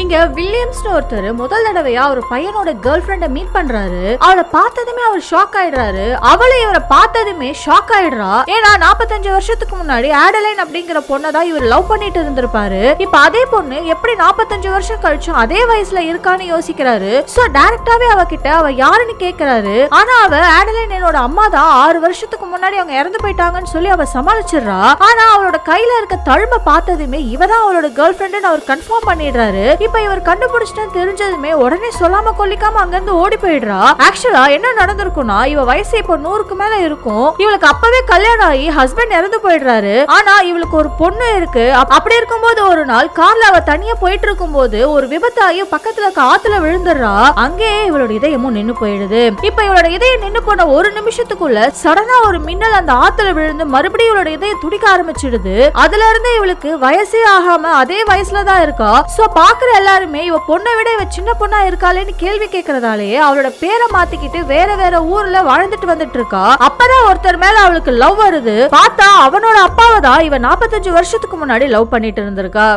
இங்க வில்லியம்ஸ்னு ஒருத்தர் முதல் தடவையா ஒரு பையனோட கேர்ள் ஃபிரெண்ட மீட் பண்றாரு. அவளை பார்த்ததுமே அவர் ஷாக் ஆயிடுறாரு. அவளை இவரை பார்த்ததுமே ஷாக் ஆயிடுறா. ஏன்னா 45 வருஷத்துக்கு முன்னாடி ஆடலைன் அப்படிங்கிற பொண்ணை தான் இவர் லவ் பண்ணிட்டு இருந்திருப்பாரு. இப்ப அதே பொண்ணு எப்படி 45 வருஷம் கழிச்சும் அதே வயசுல இருக்கான்னு யோசிக்கிறாரு. சோ டைரக்டாவே அவகிட்ட அவ யாருன்னு கேக்குறாரு. ஆனா அவ ஆடலைன் என்னோட அம்மா தான், 6 வருஷத்துக்கு முன்னாடி அவங்க இறந்து போயிட்டாங்கன்னு சொல்லி அவ சமாளிச்சிடுறா. ஆனா அவளோட கையில இருக்க தழும்ப பார்த்ததுமே இவதான் அவளோட கேர்ள் ஃபிரெண்ட் அவர் கன்ஃபார்ம் பண்ணிடுறாரு. இப்ப இவர் கண்டுபிடிச்சிட்டு தெரிஞ்சதுமே உடனே சொல்லாம கொல்லிக்காம அங்கிருந்து ஓடி போயிடுறா. ஆக்சுவலா என்ன நடந்திருக்கும்னா, இவ வயசு இப்போ 100க்கு மேல இருக்கும். இவளுக்கு அப்பவே கல்யாணம் ஆகி ஹஸ்பண்ட் இறந்து போயிடுறாரு. ஆனா இவளுக்கு ஒரு பொண்ணு இருக்கு. அப்படி இருக்கும்போது ஒரு நாள் கார்ல அவ தனியா போயிட்டு இருக்கும் போது ஒரு விபத்தாகி பக்கத்துல இருக்க ஆத்துல விழுந்துடுறா. அங்கேயே இவளோட இதயமும் நின்னு போயிடுது. இப்ப இவளோட இதயம் நின்னு போன ஒரு நிமிஷத்துக்குள்ள சடனா ஒரு மின்னல் அந்த ஆத்துல விழுந்து மறுபடியும் இவளோட இதயம் துடிக்க ஆரம்பிச்சிடுது. அதுல இருந்து இவளுக்கு வயசே ஆகாம அதே வயசுலதான் இருக்கா. சோ பாக்குற எல்லாருமே இவ பொண்ணை விட இவ சின்ன பொண்ணா இருக்காளேன்னு கேள்வி கேட்கறதாலே அவளோட பேரை மாத்திக்கிட்டு வேற வேற ஊர்ல வாழ்ந்துட்டு வந்துட்டு இருக்கா. அப்பதான் ஒருத்தர் மேல அவளுக்கு லவ் வருது. பார்த்தா அவனோட அப்பாவை தான் இவ 45 வருஷத்துக்கு முன்னாடி லவ் பண்ணிட்டு இருந்திருக்கா.